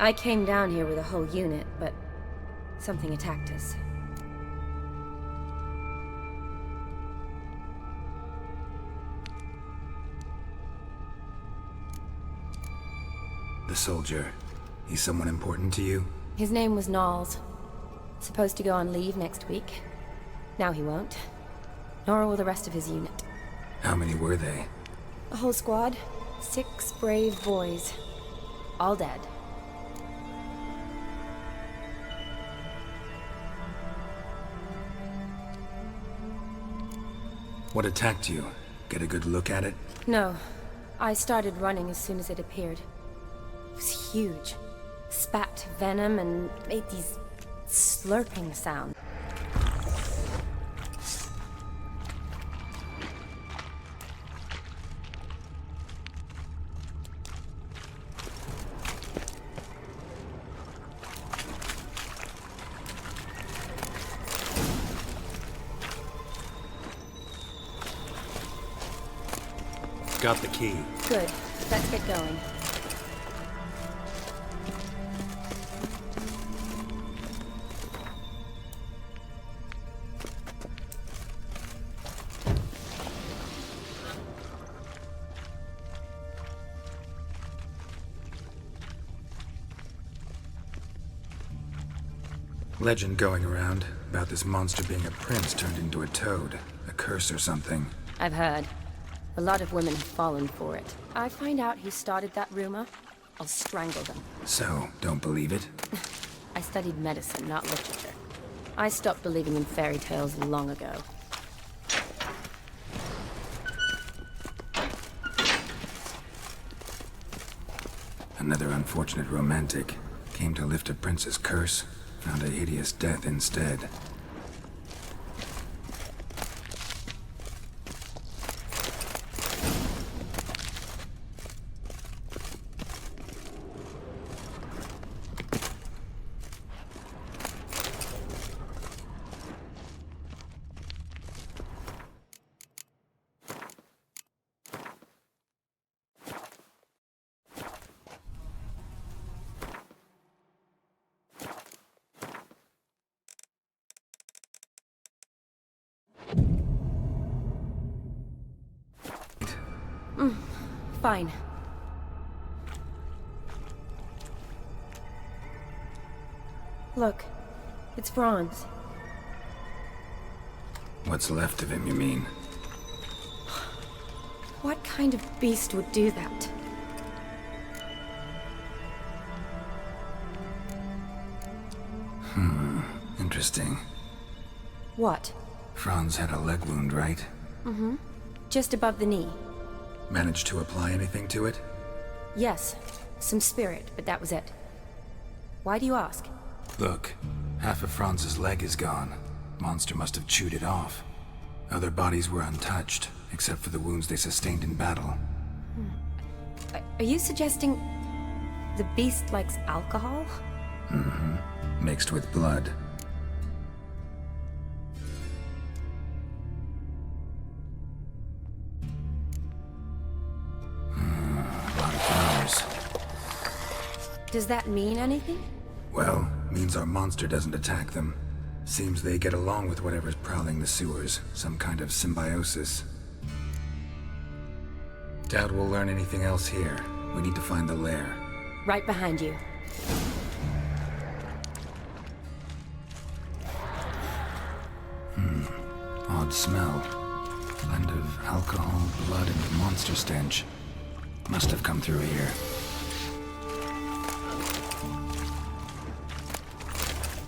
I came down here with a whole unit, but something attacked us. The soldier. He's someone important to you? His name was Knowles. Supposed to go on leave next week. Now he won't. Nor will the rest of his unit. How many were they? A whole squad. 6 brave boys. All dead. What attacked you? Get a good look at it? No. I started running as soon as it appeared. It was huge. Spat venom and made these slurping sounds. Got the key. Good. Let's get going. Legend going around about this monster being a prince turned into a toad. A curse or something. I've heard. A lot of women have fallen for it. I find out who started that rumor, I'll strangle them. So, don't believe it? I studied medicine, not literature. I stopped believing in fairy tales long ago. Another unfortunate romantic. Came to lift a prince's curse, found a hideous death instead. Fine. Look, it's Franz. What's left of him, you mean? What kind of beast would do that? Interesting. What? Franz had a leg wound, right? Mm-hmm. Just above the knee. Managed to apply anything to it? Yes. Some spirit, but that was it. Why do you ask? Look, half of Franz's leg is gone. Monster must have chewed it off. Other bodies were untouched, except for the wounds they sustained in battle. Are you suggesting the beast likes alcohol? Mm-hmm. Mixed with blood. Does that mean anything? Well, means our monster doesn't attack them. Seems they get along with whatever's prowling the sewers. Some kind of symbiosis. Doubt we'll learn anything else here. We need to find the lair. Right behind you. Odd smell. Blend of alcohol, blood, and monster stench. Must have come through here.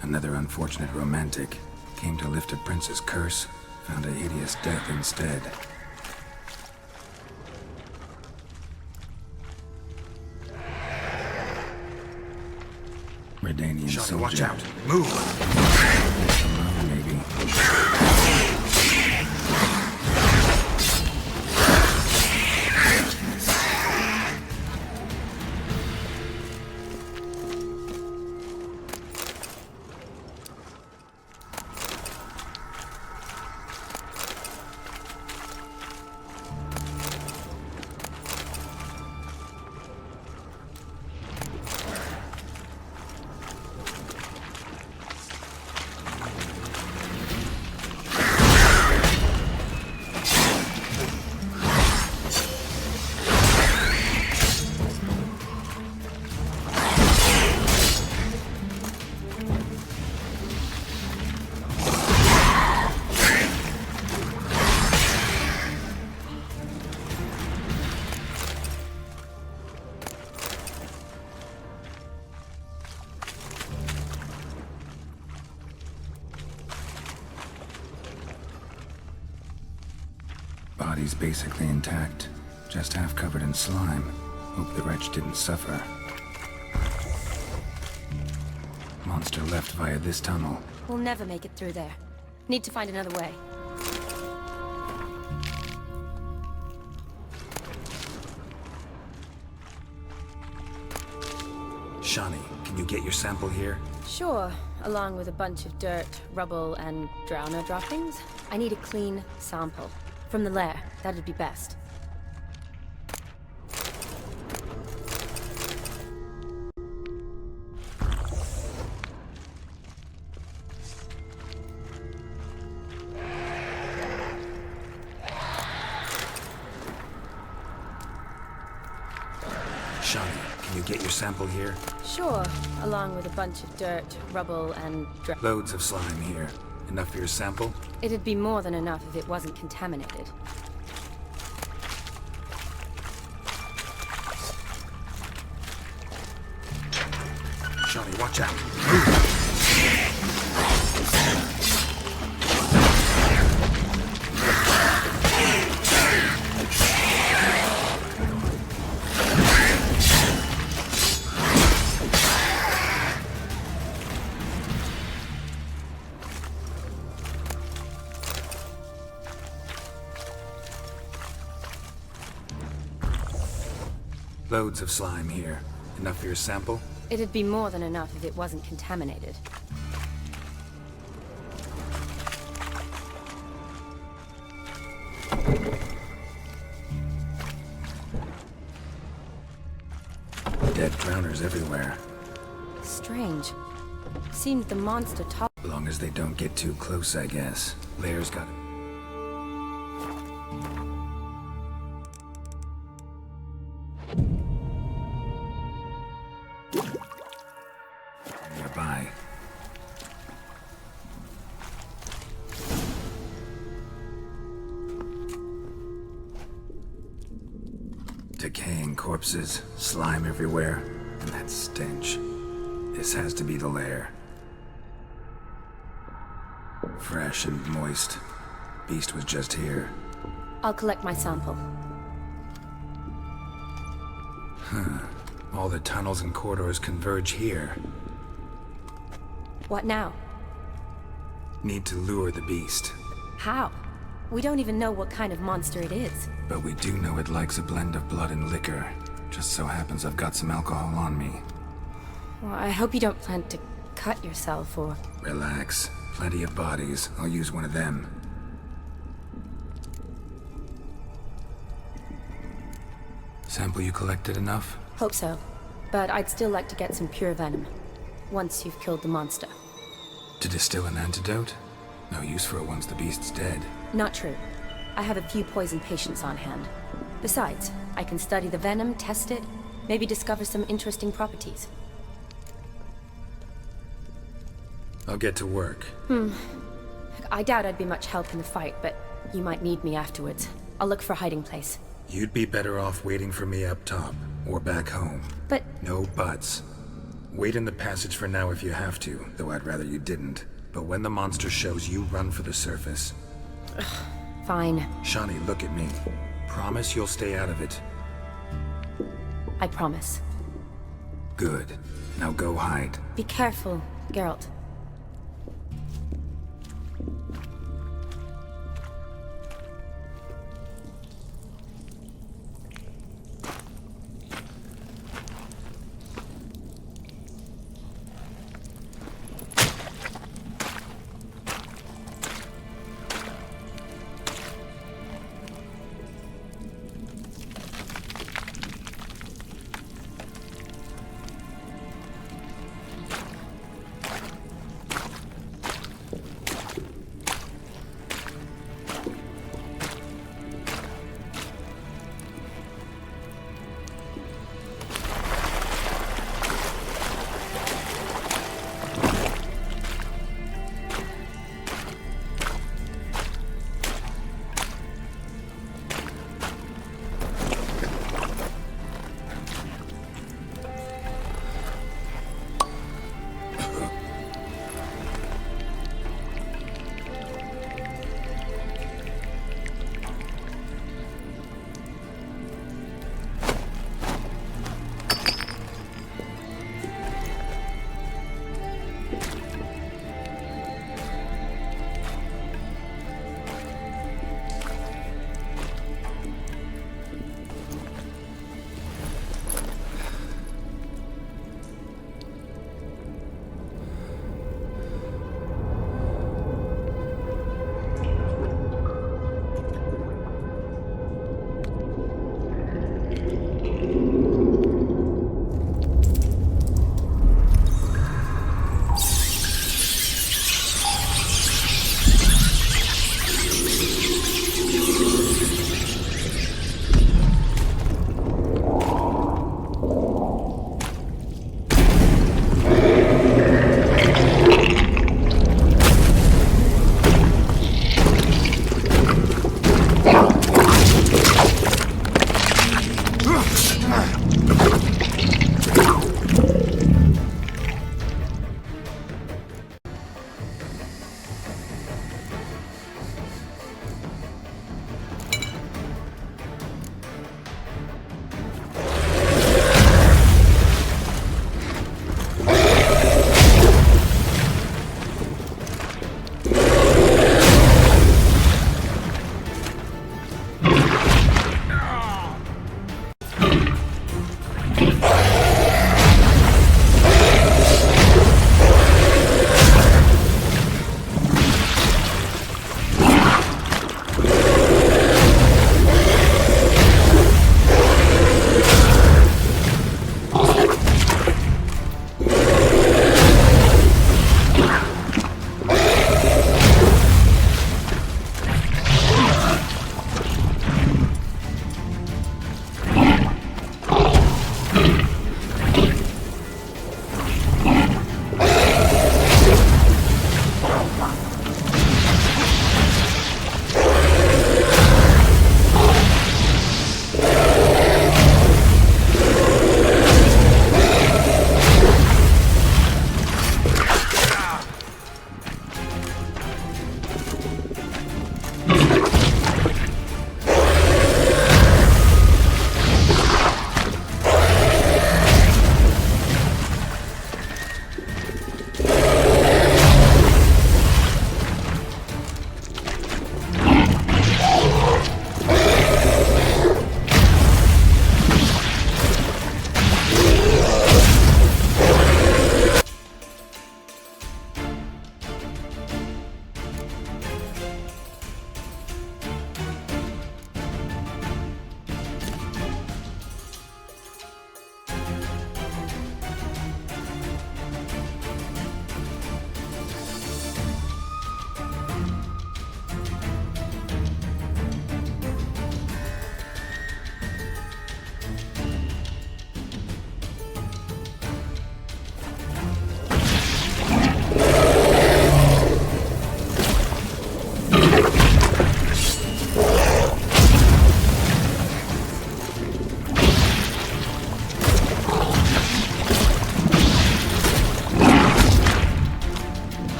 Another unfortunate romantic. Came to lift a prince's curse, found a hideous death instead. Redanian soldier. Watch out! Move! Alone, maybe. body's basically intact, just half covered in slime. Hope the wretch didn't suffer. Monster left via this tunnel. We'll never make it through there. Need to find another way. Shawnee, can you get your sample here? Sure, along with a bunch of dirt, rubble, and drowner droppings. I need a clean sample. From the lair, that'd be best. Shawnee, can you get your sample here? Sure, along with a bunch of dirt, rubble, and Loads of slime here. Enough for your sample? It'd be more than enough if it wasn't contaminated. Shawnee, watch out. Loads of slime here. Enough for your sample? It'd be more than enough if it wasn't contaminated. Dead drowners everywhere. Strange. Seems the monster top. As long as they don't get too close, I guess. Lair's got it. Nearby. Decaying corpses, slime everywhere, and that stench. This has to be the lair. Fresh and moist. Beast was just here. I'll collect my sample. All the tunnels and corridors converge here. What now? Need to lure the beast. How? We don't even know what kind of monster it is. But we do know it likes a blend of blood and liquor. Just so happens I've got some alcohol on me. Well, I hope you don't plan to cut yourself or... Relax. Plenty of bodies. I'll use one of them. Sample you collected enough? Hope so. But I'd still like to get some pure venom. Once you've killed the monster. To distill an antidote? No use for it once the beast's dead. Not true. I have a few poison patients on hand. Besides, I can study the venom, test it, maybe discover some interesting properties. I'll get to work. I doubt I'd be much help in the fight, but you might need me afterwards. I'll look for a hiding place. You'd be better off waiting for me up top, or back home. But... No buts. Wait in the passage for now if you have to, though I'd rather you didn't. But when the monster shows, you run for the surface. fine. Shawnee, look at me. Promise you'll stay out of it. I promise. Good. Now go hide. Be careful, Geralt.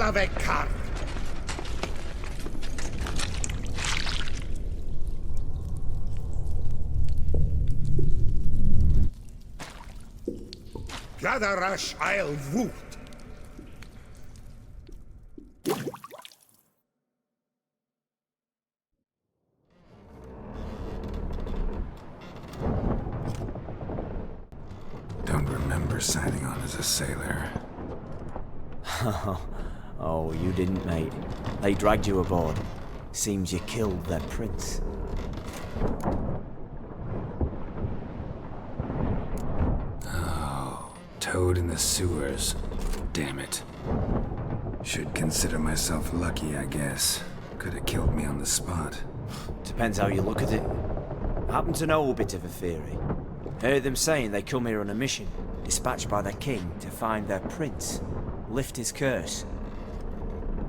avec carte. Gadarash I'll woot. Don't remember signing on as a sailor. Oh, you didn't, mate. They dragged you aboard. Seems you killed their prince. Oh, toad in the sewers. Damn it. Should consider myself lucky, I guess. Could have killed me on the spot. Depends how you look at it. Happen to know a bit of a theory. Heard them saying they come here on a mission, dispatched by their king to find their prince, lift his curse.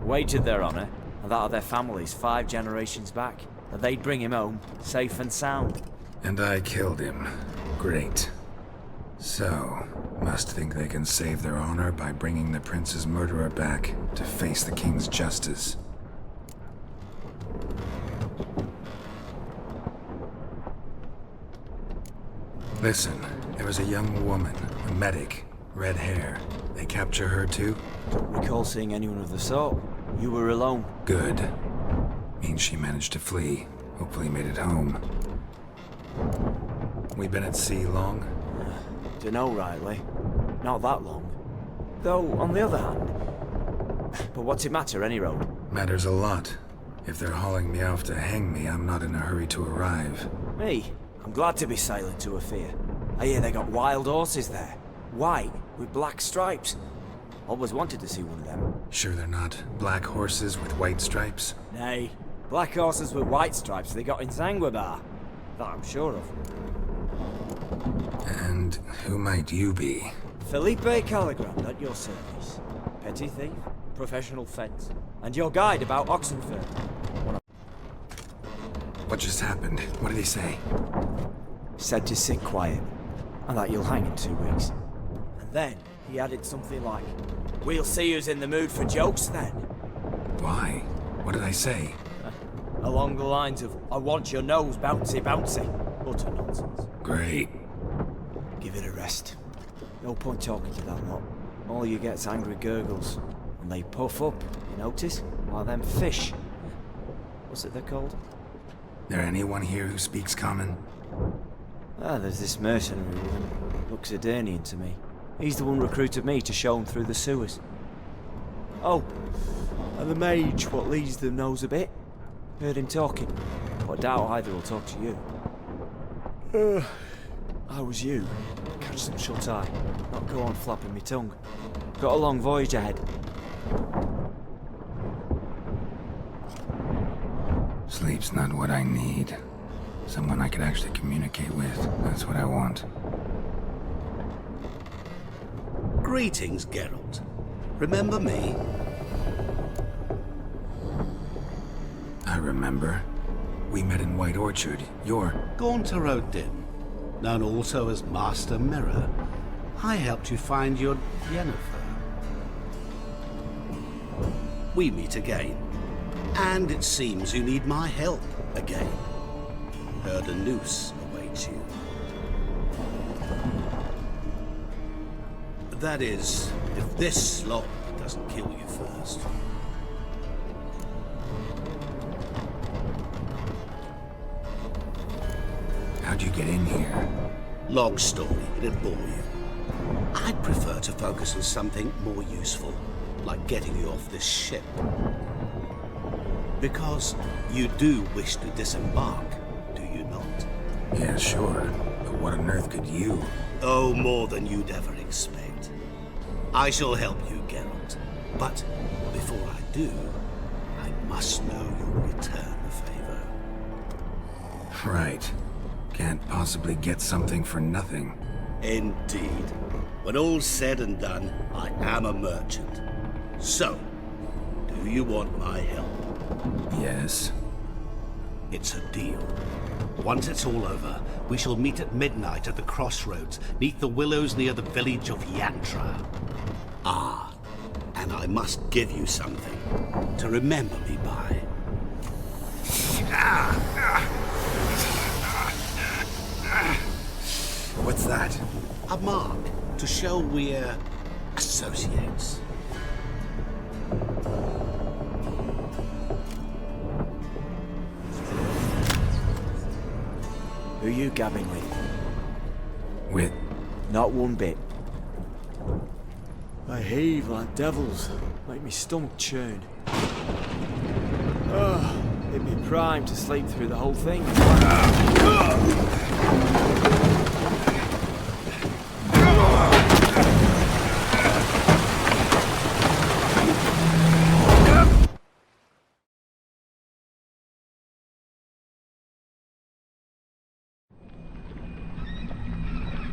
Wagered their honour, and that of their families 5 generations back, that they'd bring him home, safe and sound. And I killed him. Great. So, must think they can save their honor by bringing the prince's murderer back to face the king's justice. Listen, there was a young woman, a medic, red hair. They capture her too? Don't recall seeing anyone of the sort. You were alone. Good. Means she managed to flee. Hopefully made it home. We been at sea long? Dunno rightly. Not that long. Though, on the other hand... But what's it matter, any road? Matters a lot. If they're hauling me off to hang me, I'm not in a hurry to arrive. Me? I'm glad to be sailing to Afir. I hear they got wild horses there. White, with black stripes. Always wanted to see one of them. Sure they're not black horses with white stripes? Nay, black horses with white stripes they got in Zanguebar. That I'm sure of. And who might you be? Felipe Caligrand at your service. Petty thief, professional fence, and your guide about Oxenford. What just happened? What did he say? Said to sit quiet, and that you'll hang in 2 weeks. And then he added something like, "We'll see who's in the mood for jokes then." Why? What did I say? Along the lines of, "I want your nose bouncy bouncy." Utter nonsense. Great. Give it a rest. No point talking to that lot. All you get's angry gurgles. And they puff up, you notice? Like them fish. What's it they're called? There anyone here who speaks common? There's this mercenary with him. Looks Edirnian to me. He's the one recruited me to show him through the sewers. Oh, and the mage what leads them knows a bit. Heard him talking, but I doubt either will talk to you. I was you. Catch some shut eye. Not go on flapping me tongue. Got a long voyage ahead. Sleep's not what I need. Someone I could actually communicate with. That's what I want. Greetings, Geralt. Remember me? I remember. We met in White Orchard. You're... Gaunter O'Dim, known also as Master Mirror. I helped you find your Yennefer. We meet again. And it seems you need my help again. Heard a noose awaits you. That is, if this slop doesn't kill you first. How'd you get in here? Long story, it'd bore you. I'd prefer to focus on something more useful, like getting you off this ship. Because you do wish to disembark, do you not? Yeah, sure. But what on earth could you? Oh, more than you'd ever expect. I shall help you, Geralt. But before I do, I must know you'll return the favor. Right. Can't possibly get something for nothing. Indeed. When all's said and done, I am a merchant. So, do you want my help? Yes. It's a deal. Once it's all over, we shall meet at midnight at the crossroads, neath the willows near the village of Yantra. Ah, and I must give you something to remember me by. What's that? A mark to show we're associates. Who you gabbing with? With... Not one bit. I heave like devils, make me stomach churn. It'd be prime to sleep through the whole thing.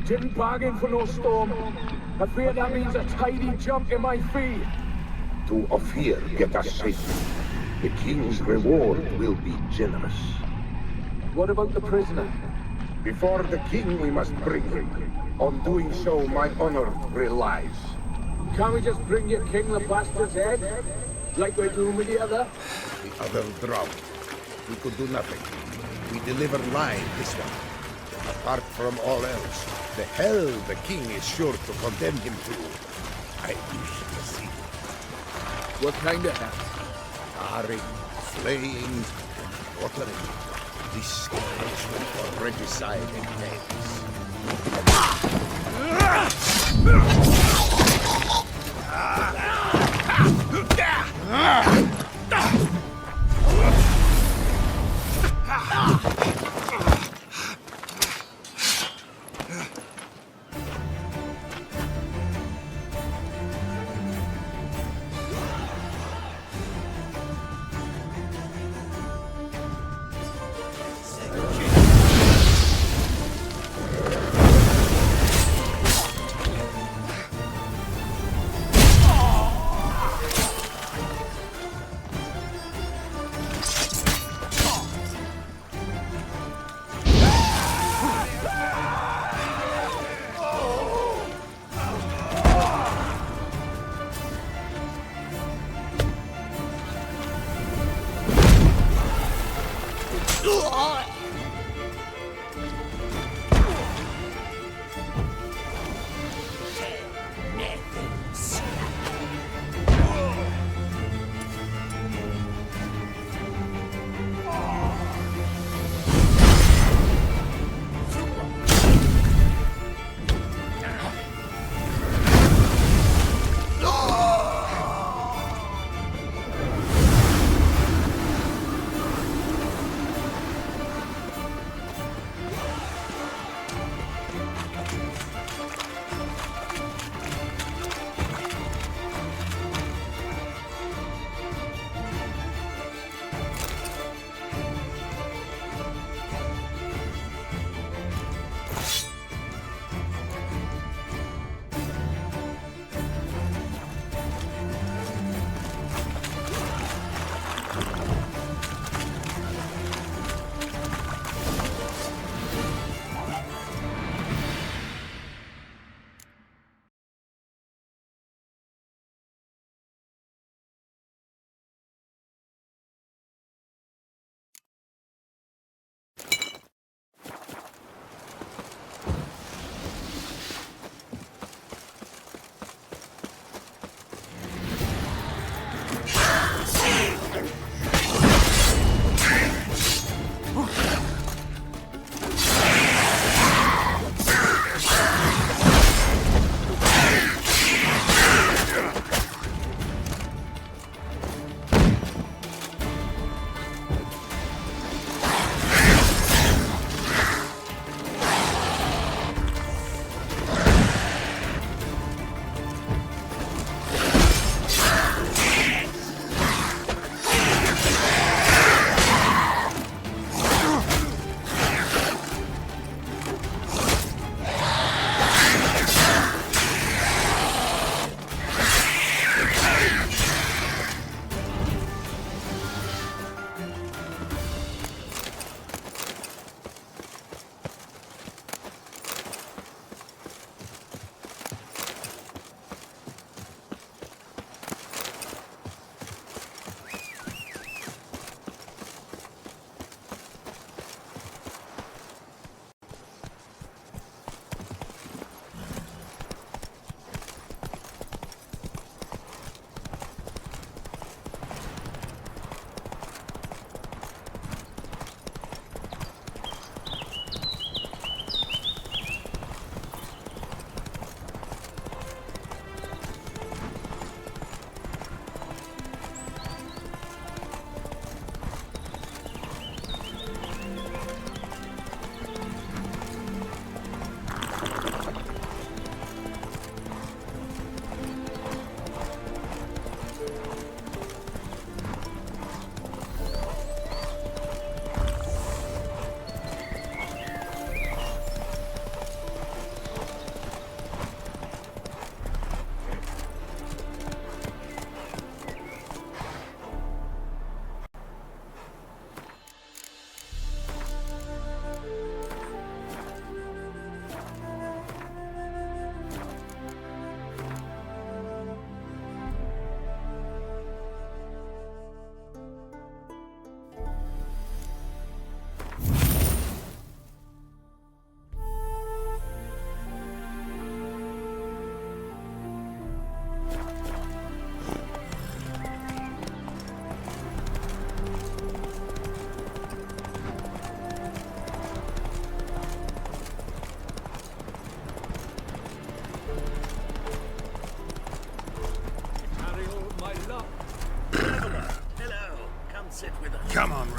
Didn't bargain for no storm. I fear that means a tidy jump in my fee. To Ophir get us safely. The king's reward will be generous. What about the prisoner? Before the king we must bring him. On doing so, my honor relies. Can't we just bring your king the bastard's head? Like we're doing with the other? The other drowned. We could do nothing. We deliver live this one. Apart from all else, the hell the king is sure to condemn him to. I wish to see. What kind of hell? Tarring, flaying, and watering. This punishment for regicide and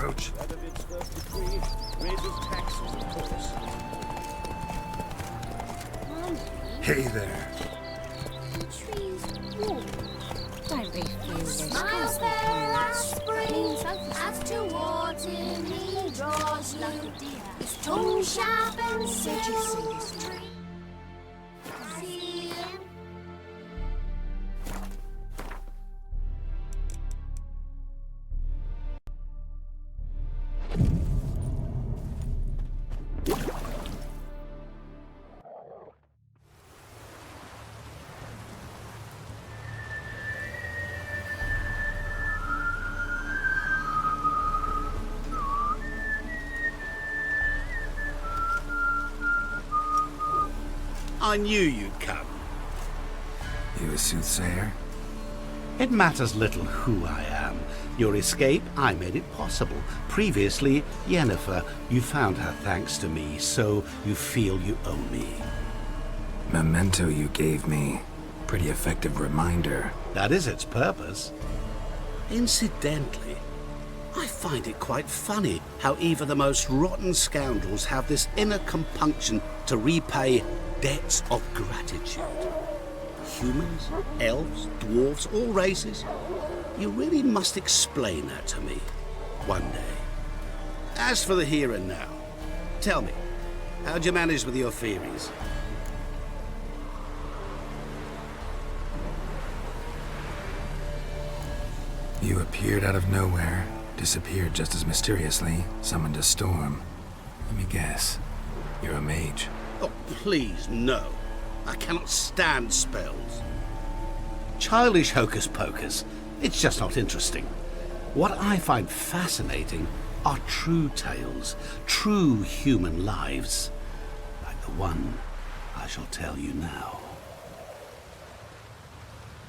approach. Radovic's first decree raises taxes, of course. Hey there. Trees warm. Don't be foolish. Smiles there as spring, as towards him he draws you. His tongue sharp and silvery. See him. I knew you'd come. You a soothsayer? It matters little who I am. Your escape, I made it possible. Previously, Yennefer, you found her thanks to me, so you feel you owe me. Memento you gave me. Pretty effective reminder. That is its purpose. Incidentally, I find it quite funny how even the most rotten scoundrels have this inner compunction to repay debts of gratitude. Humans, elves, dwarves, all races. You really must explain that to me one day. As for the here and now, tell me, how'd you manage with your theories? You appeared out of nowhere, disappeared just as mysteriously, summoned a storm. Let me guess. You're a mage. Oh, please, no. I cannot stand spells. Childish hocus pocus. It's just not interesting. What I find fascinating are true tales, true human lives, like the one I shall tell you now.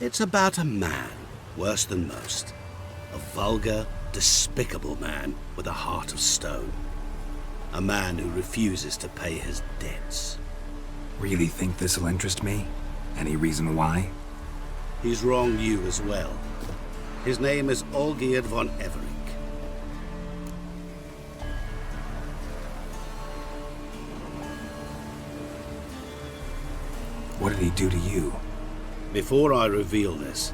It's about a man, worse than most. A vulgar, despicable man with a heart of stone. A man who refuses to pay his debts. Really think this'll interest me? Any reason why? He's wronged you as well. His name is Olgierd von Everec. What did he do to you? Before I reveal this,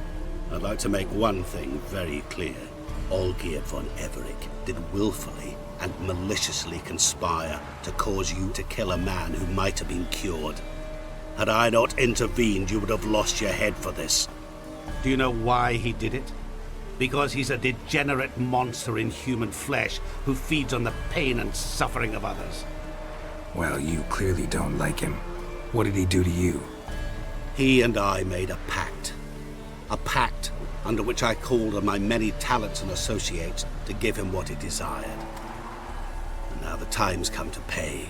I'd like to make one thing very clear. Olgierd von Everec did willfully and maliciously conspire to cause you to kill a man who might have been cured. Had I not intervened, you would have lost your head for this. Do you know why he did it? Because he's a degenerate monster in human flesh who feeds on the pain and suffering of others. Well, you clearly don't like him. What did he do to you? He and I made a pact. A pact under which I called on my many talents and associates to give him what he desired. And now the time's come to pay.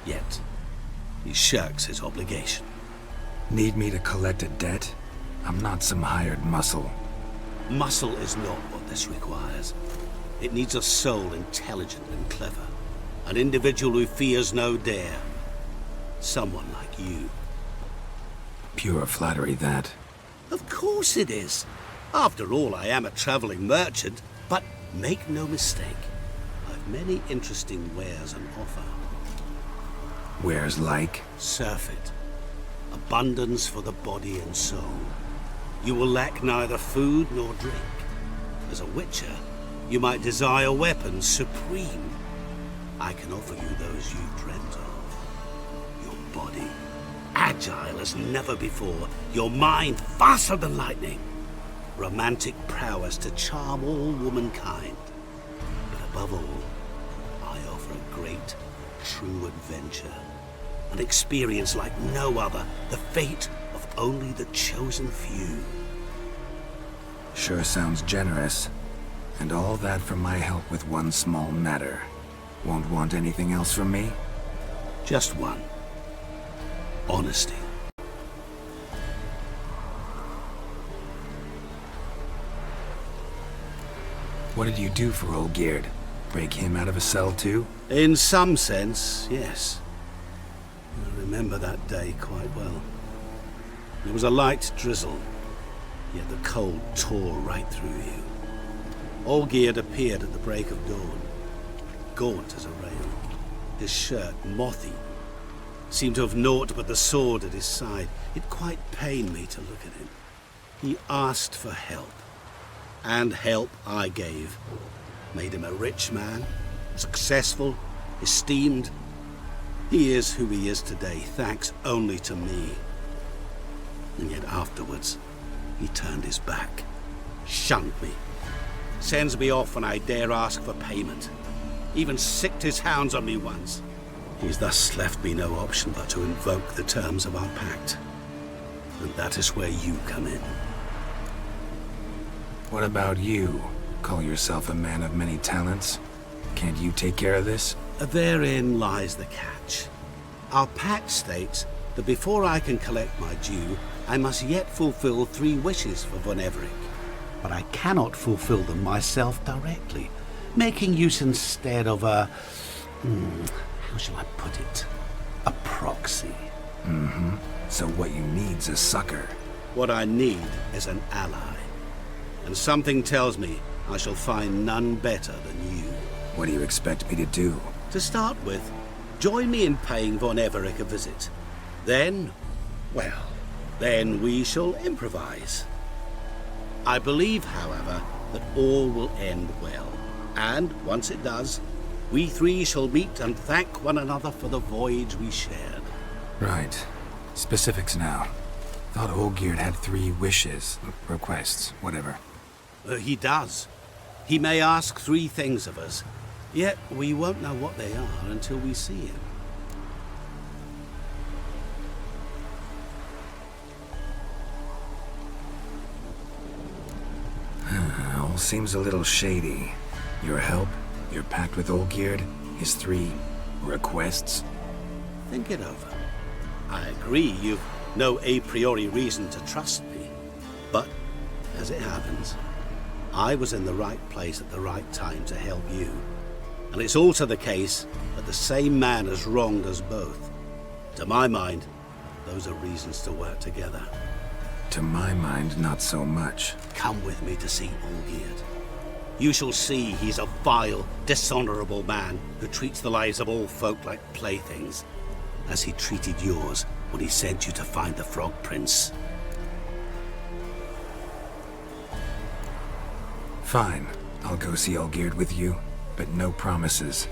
Yet, he shirks his obligation. Need me to collect a debt? I'm not some hired muscle. Muscle is not what this requires. It needs a soul intelligent and clever. An individual who fears no dare. Someone like you. Pure flattery, that. Of course it is. After all, I am a traveling merchant. But make no mistake, I've many interesting wares on offer. Wares like? Surfeit. Abundance for the body and soul. You will lack neither food nor drink. As a witcher, you might desire weapons supreme. I can offer you those you dreamt of. Your body, agile as never before. Your mind, faster than lightning. Romantic prowess to charm all womankind. But above all, I offer a great, true adventure. An experience like no other. The fate of only the chosen few. Sure sounds generous. And all that for my help with one small matter. Won't want anything else from me? Just one. Honesty. What did you do for Olgierd? Break him out of a cell too? In some sense, yes. I remember that day quite well. There was a light drizzle, yet the cold tore right through you. Olgierd appeared at the break of dawn, gaunt as a rail, his shirt moth-eaten. Seemed to have naught but the sword at his side. It quite pained me to look at him. He asked for help, and help I gave. Made him a rich man, successful, esteemed. He is who he is today, thanks only to me. And yet afterwards, he turned his back, shunned me, sends me off when I dare ask for payment. Even sicked his hounds on me once. He's thus left me no option but to invoke the terms of our pact. And that is where you come in. What about you? Call yourself a man of many talents? Can't you take care of this? Therein lies the catch. Our pact states that before I can collect my due, I must yet fulfill 3 wishes for Von Everec. But I cannot fulfill them myself directly, making use instead of a... how shall I put it? A proxy. So what you need's a sucker. What I need is an ally. And something tells me I shall find none better than you. What do you expect me to do? To start with, join me in paying Von Everec a visit. Then, well, then we shall improvise. I believe, however, that all will end well. And once it does, we 3 shall meet and thank one another for the voyage we shared. Right. Specifics now. Thought Olgierd had 3 wishes, requests, whatever. He does. He may ask 3 things of us, yet we won't know what they are until we see him. All seems a little shady. Your help, your pact with Olgierd, his 3 requests. Think it over. I agree you've no a priori reason to trust me, but as it happens, I was in the right place at the right time to help you. And it's also the case that the same man has wronged us both. To my mind, those are reasons to work together. To my mind, not so much. Come with me to see Olgierd. You shall see he's a vile, dishonorable man who treats the lives of all folk like playthings, as he treated yours when he sent you to find the Frog Prince. Fine. I'll go see Olgierd with you, but no promises.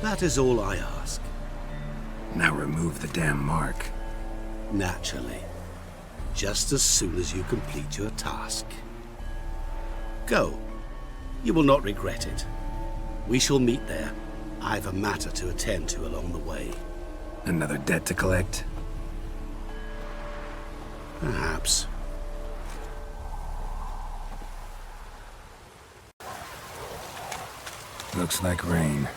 That is all I ask. Now remove the damn mark. Naturally. Just as soon as you complete your task. Go. You will not regret it. We shall meet there. I've a matter to attend to along the way. Another debt to collect? Perhaps. Looks like rain.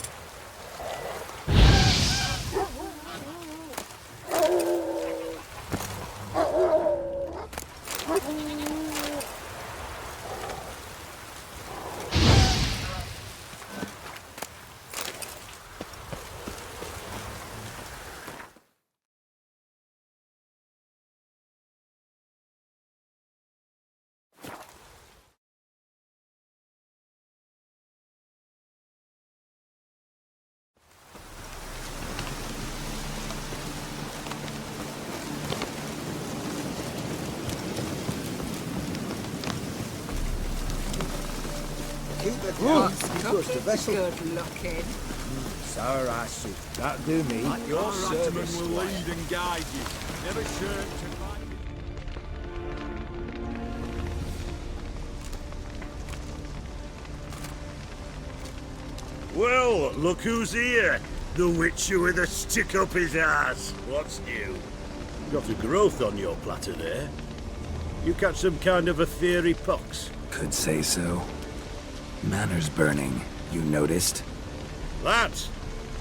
Keep the because the vessel... Good looking. Sour ass soup. That'll do me. At your service will lead and guide you. Never shirk to find me. Well, look who's here. The Witcher with a stick up his ass. What's new? Got a growth on your platter there. You catch some kind of a fiery pox? Could say so. Manor's burning. You noticed? Lads,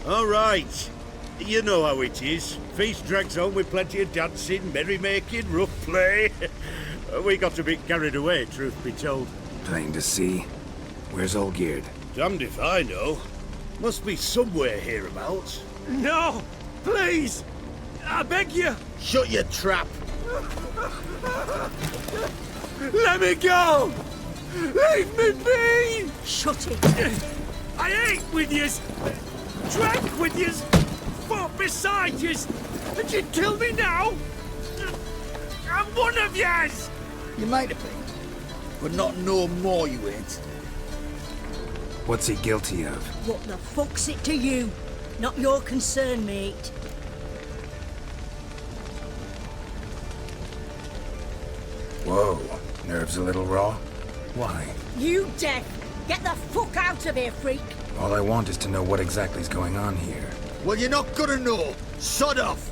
all right. You know how it is. Feast drags on with plenty of dancing, merrymaking, rough play. We got a bit carried away, truth be told. Plain to see. Where's Olgierd? Damned if I know. Must be somewhere hereabouts. No! Please! I beg you! Shut your trap! Let me go! Leave me be! Shut it. I ate with yous, drank with yous, fought beside yous, and you kill me now? I'm one of yous! You might have been, but not no more you ain't. What's he guilty of? What the fuck's it to you? Not your concern, mate. Whoa, nerves a little raw? Why? You deaf! Get the fuck out of here, freak! All I want is to know what exactly is going on here. Well, you're not gonna know. Sod off.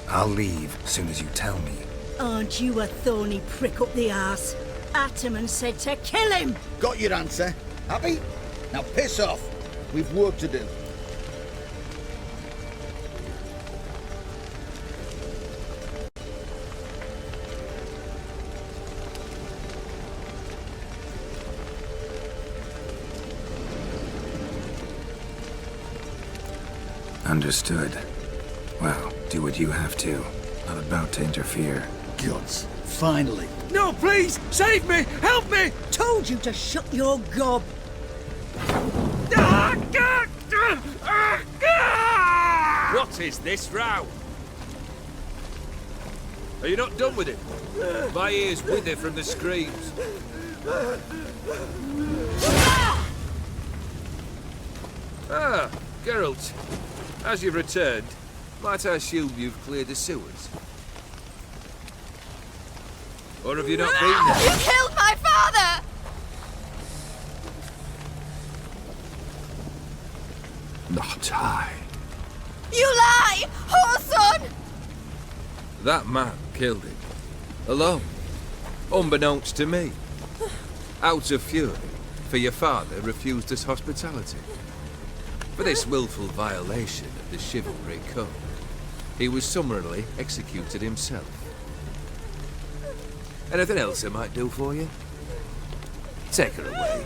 I'll leave as soon as you tell me. Aren't you a thorny prick up the arse? Ataman said to kill him! Got your answer. Happy? Now piss off. We've work to do. Understood. Well, do what you have to. Not about to interfere. Gods. Finally. No, please! Save me! Help me! Told you to shut your gob! What is this row? Are you not done with it? My ears wither from the screams. Ah, Geralt. As you've returned, might I assume you've cleared the sewers? Or have you not been there? You killed my father! Not I. You lie! Whoreson! That man killed him. Alone. Unbeknownst to me. Out of fury, for your father refused us hospitality. For this willful violation of the chivalry code, he was summarily executed himself. Anything else I might do for you? Take her away.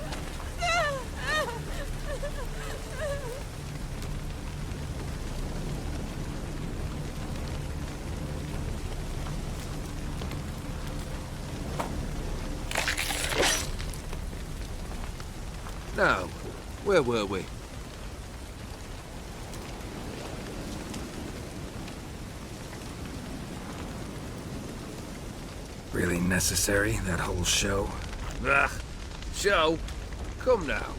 Now, where were we? Really necessary, that whole show? Ah, show? Come now.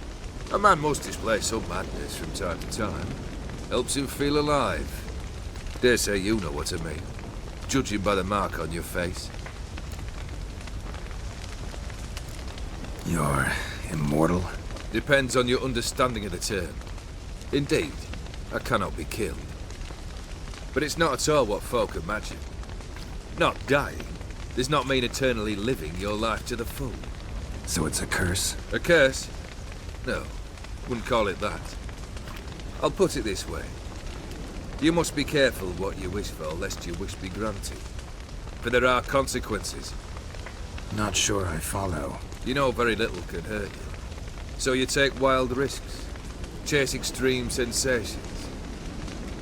A man must display some madness from time to time. Helps him feel alive. Dare say you know what I mean. Judging by the mark on your face. You're immortal? Depends on your understanding of the term. Indeed, I cannot be killed. But it's not at all what folk imagine. Not dying does not mean eternally living your life to the full. So it's a curse? A curse? No, wouldn't call it that. I'll put it this way. You must be careful what you wish for, lest your wish be granted. For there are consequences. Not sure I follow. You know very little can hurt you. So you take wild risks, chase extreme sensations.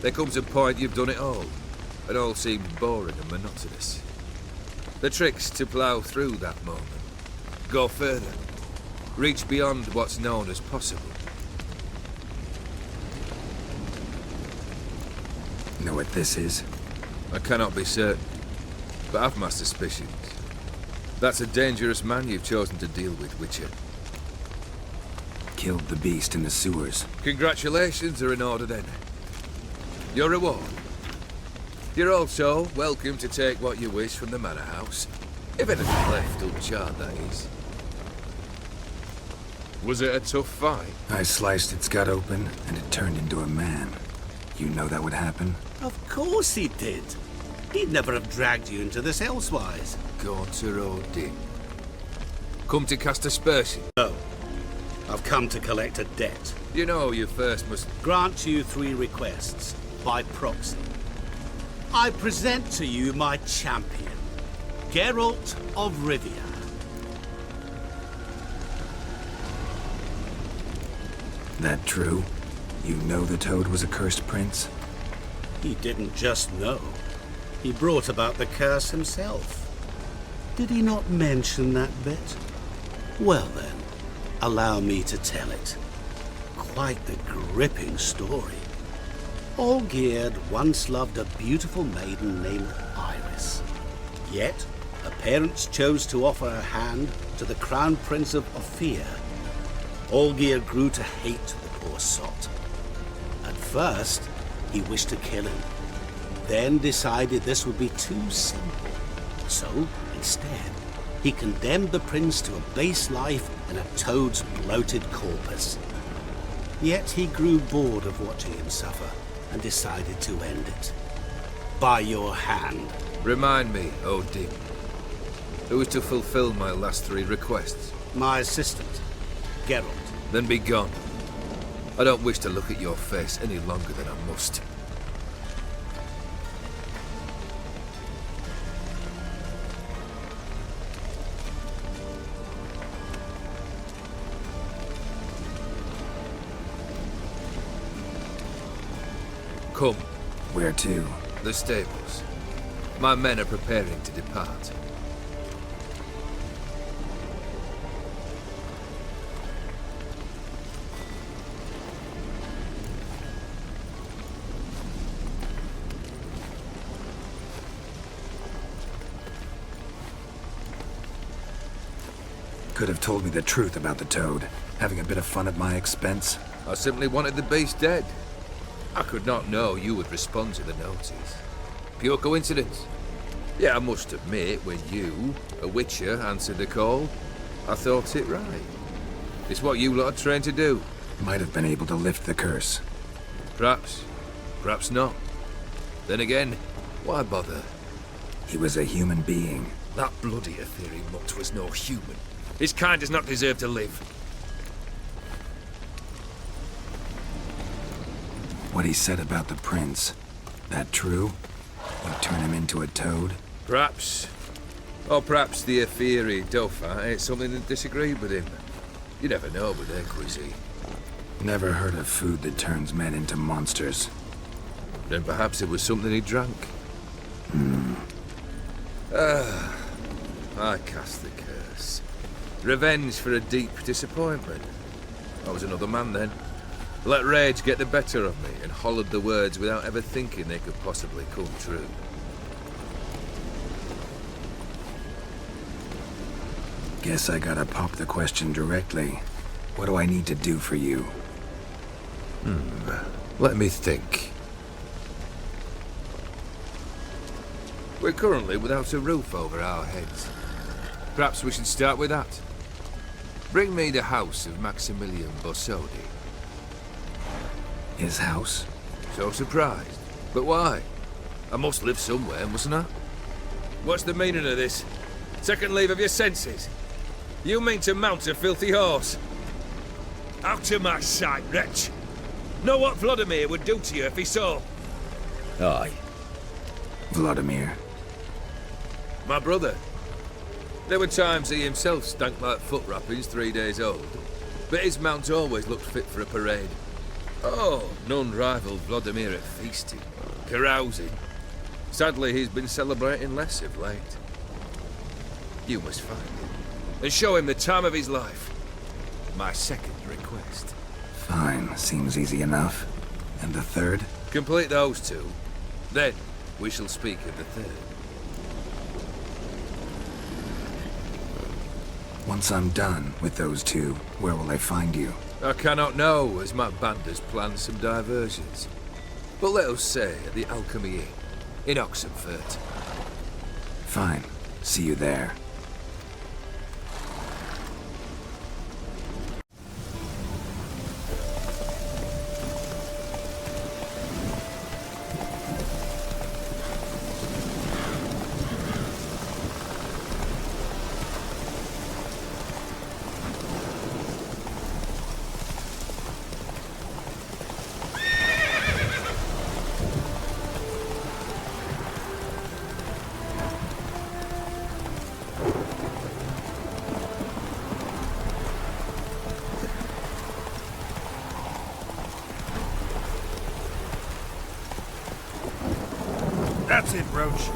There comes a point you've done it all, and all seems boring and monotonous. The trick's to plough through that moment, go further, reach beyond what's known as possible. Know what this is? I cannot be certain, but I've my suspicions. That's a dangerous man you've chosen to deal with, Witcher. Killed the beast in the sewers. Congratulations are in order then. Your reward. You're also welcome to take what you wish from the manor house. If anything left uncharred, that is. Was it a tough fight? I sliced its gut open, and it turned into a man. You know that would happen? Of course he did. He'd never have dragged you into this elsewise. Gaunter Odin. Come to cast aspersion. No. I've come to collect a debt. You know you first must Grant you 3 requests, by proxy. I present to you my champion, Geralt of Rivia. That true? You know the Toad was a cursed prince? He didn't just know. He brought about the curse himself. Did he not mention that bit? Well then, allow me to tell it. Quite the gripping story. Olgierd once loved a beautiful maiden named Iris. Yet, her parents chose to offer her hand to the Crown Prince of Ophir. Olgierd grew to hate the poor sot. At first, he wished to kill him, then decided this would be too simple. So, instead, he condemned the prince to a base life in a toad's bloated corpus. Yet he grew bored of watching him suffer and decided to end it. By your hand. Remind me, Odin. Who is to fulfill my last 3 requests? My assistant, Geralt. Then be gone. I don't wish to look at your face any longer than I must. Come. Where to? The stables. My men are preparing to depart. Could have told me the truth about the toad, having a bit of fun at my expense. I simply wanted the beast dead. I could not know you would respond to the notice. Pure coincidence. Yeah, I must admit, when you, a witcher, answered the call, I thought it right. It's what you lot are trained to do. Might have been able to lift the curse. Perhaps. Perhaps not. Then again, why bother? He was a human being. That bloody Aetheri mutt was no human. His kind does not deserve to live. What he said about the prince, that true? Would turn him into a toad? Perhaps. Or perhaps the Aetheri Dauphin ate something that disagreed with him. You never know with their cuisine. Never heard of food that turns men into monsters. Then perhaps it was something he drank. I cast the curse. Revenge for a deep disappointment. I was another man then. Let rage get the better of me and hollered the words without ever thinking they could possibly come true. Guess I gotta pop the question directly. What do I need to do for you? Let me think. We're currently without a roof over our heads. Perhaps we should start with that. Bring me the house of Maximilian Bossodi. His house? So surprised. But why? I must live somewhere, mustn't I? What's the meaning of this? Second leave of your senses? You mean to mount a filthy horse? Out of my sight, wretch! Know what Vladimir would do to you if he saw? Aye. Vladimir. My brother. There were times he himself stank like foot wrappings 3 days old, but his mount always looked fit for a parade. Oh, none rivaled Vladimir at feasting, carousing. Sadly, he's been celebrating less of late. You must find him, and show him the time of his life. My second request. Fine, seems easy enough. And the third? Complete those 2, then we shall speak of the third. Once I'm done with those 2, where will I find you? I cannot know, as my band has planned some diversions. But let us say at the Alchemy Inn, in Oxenfurt. Fine. See you there. That's it, Roach.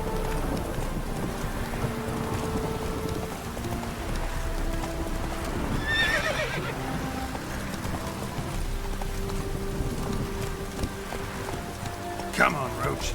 Come on, Roach.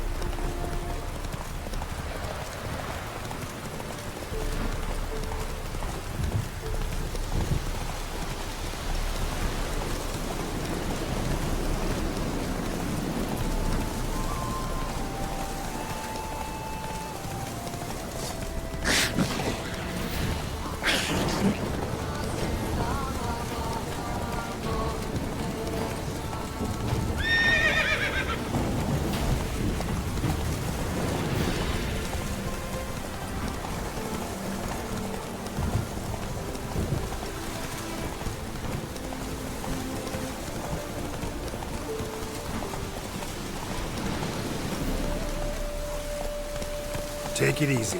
Take it easy.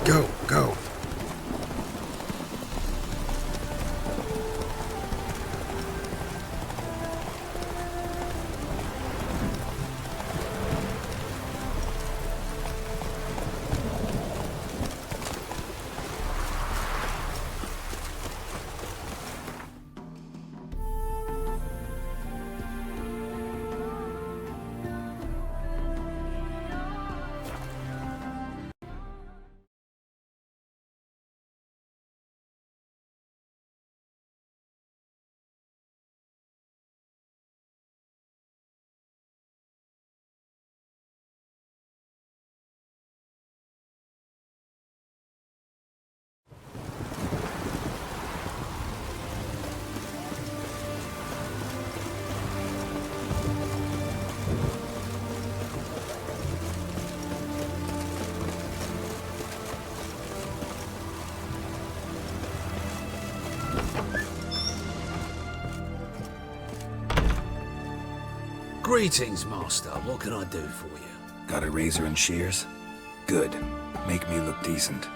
Go, go. Greetings, Master. What can I do for you? Got a razor and shears? Good. Make me look decent.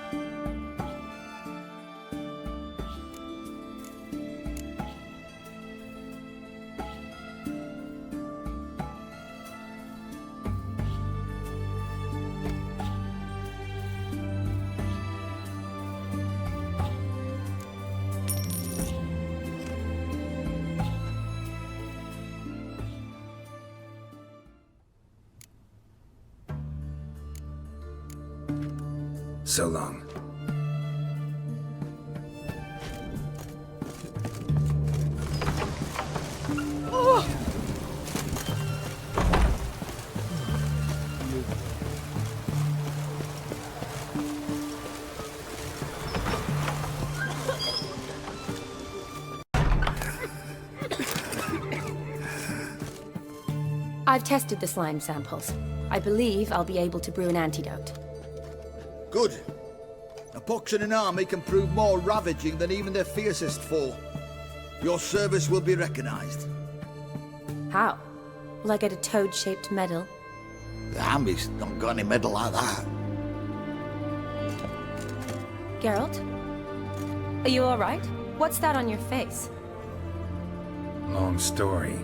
So long. I've tested the slime samples. I believe I'll be able to brew an antidote. Good. A pox in an army can prove more ravaging than even their fiercest foe. Your service will be recognized. How? Will I get a toad-shaped medal? The army's not got any medal like that. Geralt? Are you alright? What's that on your face? Long story.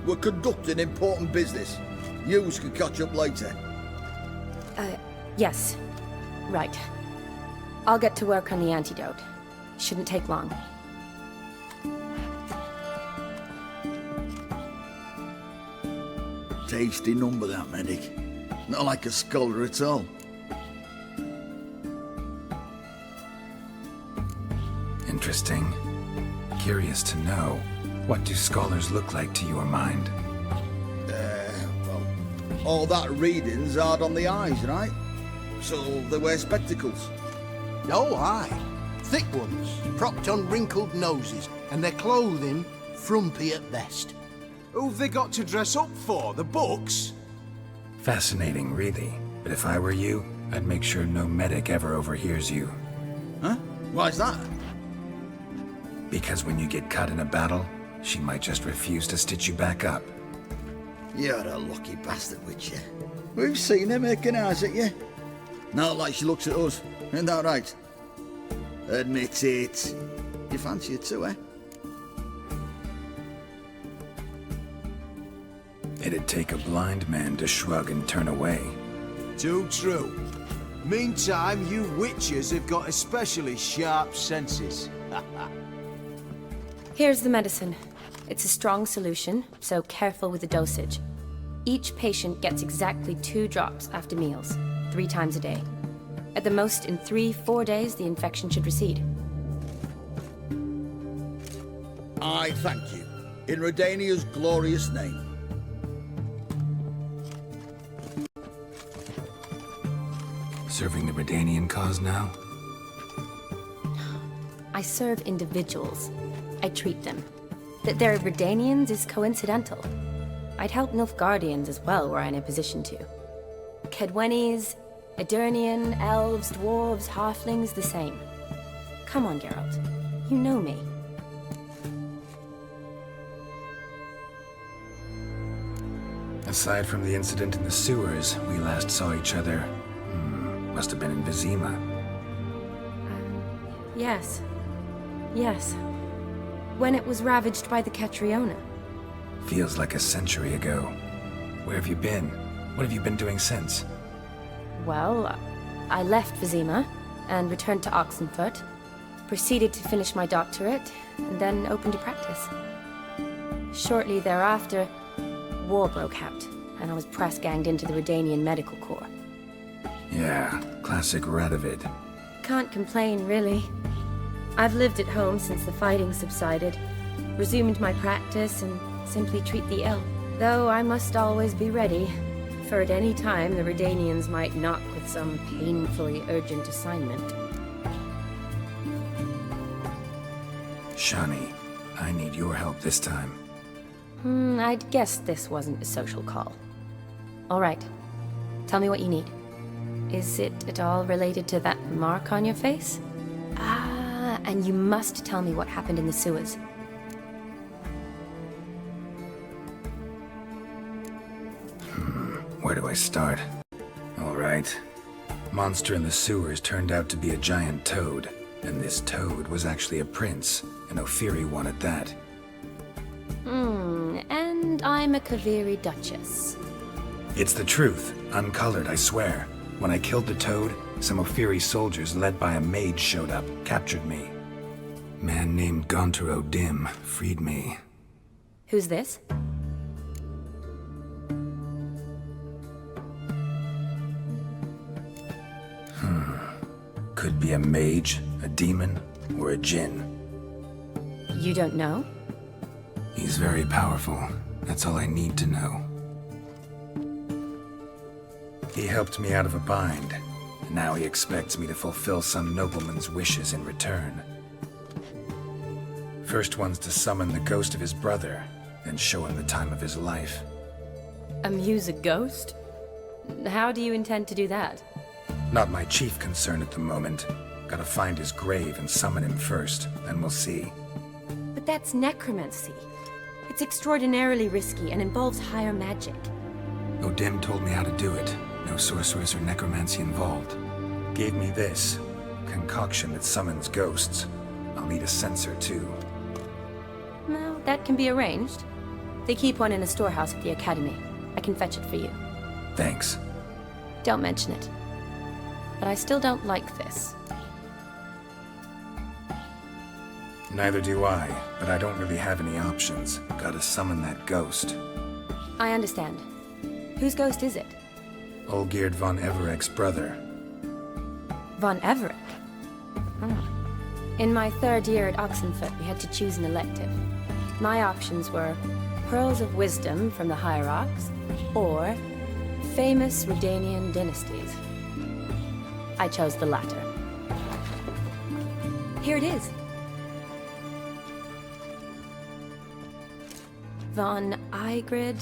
We're conducting important business. Yous can catch up later. Yes. Right. I'll get to work on the antidote. Shouldn't take long. Tasty number, that medic. Not like a scholar at all. Interesting. Curious to know, what do scholars look like to your mind? Well, all that reading's hard on the eyes, right? So they wear spectacles. Oh, aye. Thick ones, propped on wrinkled noses, and their clothing frumpy at best. Who've they got to dress up for? The books? Fascinating, really. But if I were you, I'd make sure no medic ever overhears you. Huh? Why's that? Because when you get cut in a battle, she might just refuse to stitch you back up. You're a lucky bastard, Witcher. We've seen her making eyes at you. Not like she looks at us. Isn't that right? Admit it. You fancy her too, eh? It'd take a blind man to shrug and turn away. Too true. Meantime, you witches have got especially sharp senses. Here's the medicine. It's a strong solution, so careful with the dosage. Each patient gets exactly 2 drops after meals, 3 times a day. At the most, in 3-4 days, the infection should recede. I thank you. In Redania's glorious name. Serving the Redanian cause now? I serve individuals. I treat them. That they're Redanians is coincidental. I'd help Nilfgaardians as well were I in a position to. Kedwenis, Edirnian, elves, dwarves, halflings, the same. Come on, Geralt. You know me. Aside from the incident in the sewers, we last saw each other. Must have been in Vizima. Yes. Yes. When it was ravaged by the Catriona. Feels like a century ago. Where have you been? What have you been doing since? Well, I left Vizima and returned to Oxenfurt, proceeded to finish my doctorate, and then opened a practice. Shortly thereafter, war broke out, and I was press-ganged into the Redanian Medical Corps. Yeah, classic Radovid. Can't complain, really. I've lived at home since the fighting subsided, resumed my practice, and simply treat the ill. Though I must always be ready, for at any time the Redanians might knock with some painfully urgent assignment. Shani, I need your help this time. I'd guess this wasn't a social call. All right. Tell me what you need. Is it at all related to that mark on your face? Ah, and you must tell me what happened in the sewers. Where do I start? All right. Monster in the sewers turned out to be a giant toad, and this toad was actually a prince, an Ophiri one at that. And I'm a Kaviri Duchess. It's the truth, uncolored, I swear. When I killed the toad, some Ophiri soldiers led by a mage showed up, captured me. Man named Gontaro Dim freed me. Who's this? Could be a mage, a demon, or a djinn. You don't know? He's very powerful. That's all I need to know. He helped me out of a bind. Now he expects me to fulfill some nobleman's wishes in return. First one's to summon the ghost of his brother, then show him the time of his life. Amuse a ghost? How do you intend to do that? Not my chief concern at the moment. Gotta find his grave and summon him first, then we'll see. But that's necromancy. It's extraordinarily risky and involves higher magic. Odim told me how to do it. No sorceress or necromancy involved. Gave me this concoction that summons ghosts. I'll need a censer too. Well, that can be arranged. They keep one in a storehouse at the academy. I can fetch it for you. Thanks. Don't mention it. But I still don't like this. Neither do I, but I don't really have any options. Gotta summon that ghost. I understand. Whose ghost is it? Olgierd von Everek's brother. Von Everek? Oh. In my 3rd year at Oxenfurt, we had to choose an elective. My options were Pearls of Wisdom from the Hierarchs, or Famous Redanian Dynasties. I chose the latter. Here it is. Von Igrid,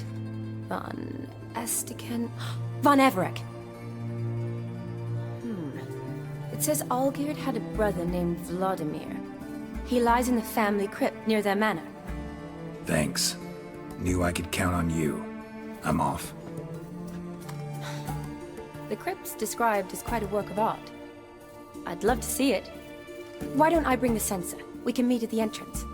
Von Estiken, Von Everek. It says Olgierd had a brother named Vladimir. He lies in the family crypt near their manor. Thanks. Knew I could count on you. I'm off. The crypt's described as quite a work of art. I'd love to see it. Why don't I bring the censer? We can meet at the entrance.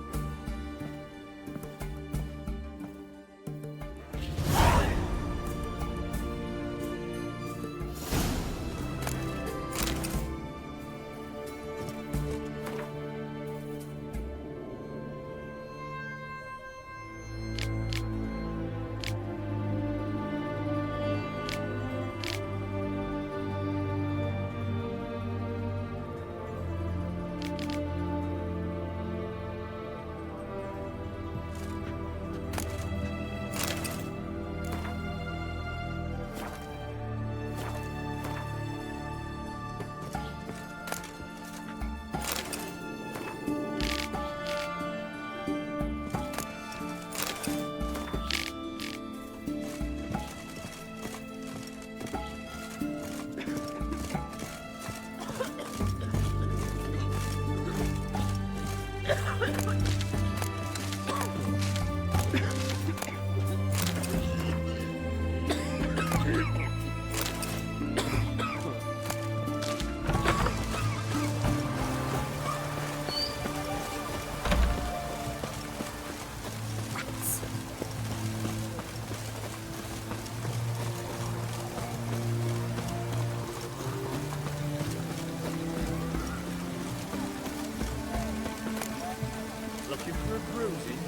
Looking for a bruising?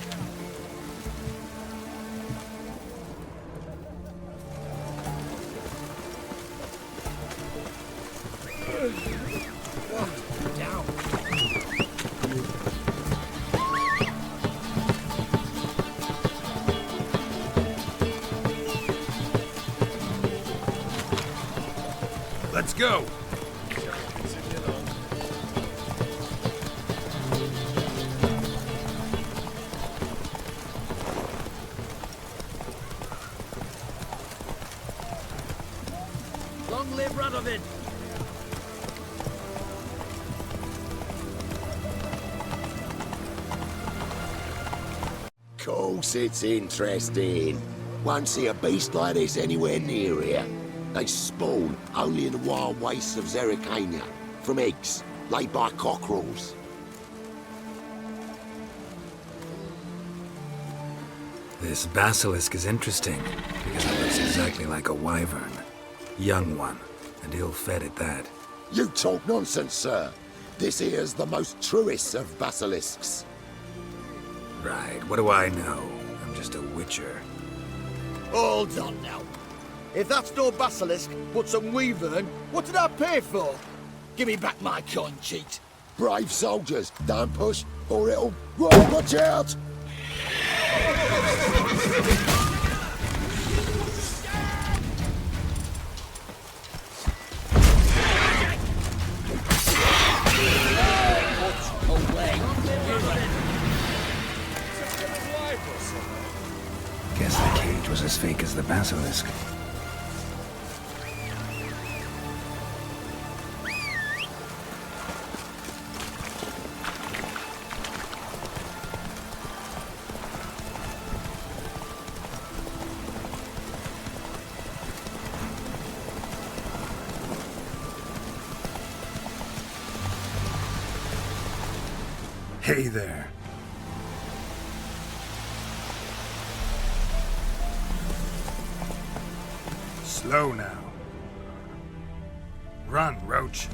Let's go! Long live Radovid! Course it's interesting. Won't see a beast like this anywhere near here. They spawn only in the wild wastes of Zerrikania, from eggs laid by cockerels. This basilisk is interesting, because it looks exactly like a wyvern. Young one, and ill-fed at that. You talk nonsense, sir. This here's the most truest of basilisks. Right, what do I know? I'm just a witcher. Hold on now. If that's no basilisk, but some wyvern, what did I pay for? Give me back my coin, cheat. Brave soldiers, don't push, or it'll... Whoa, watch out! Guess the cage was as fake as the basilisk. Hey there. Slow now. Run, Roach.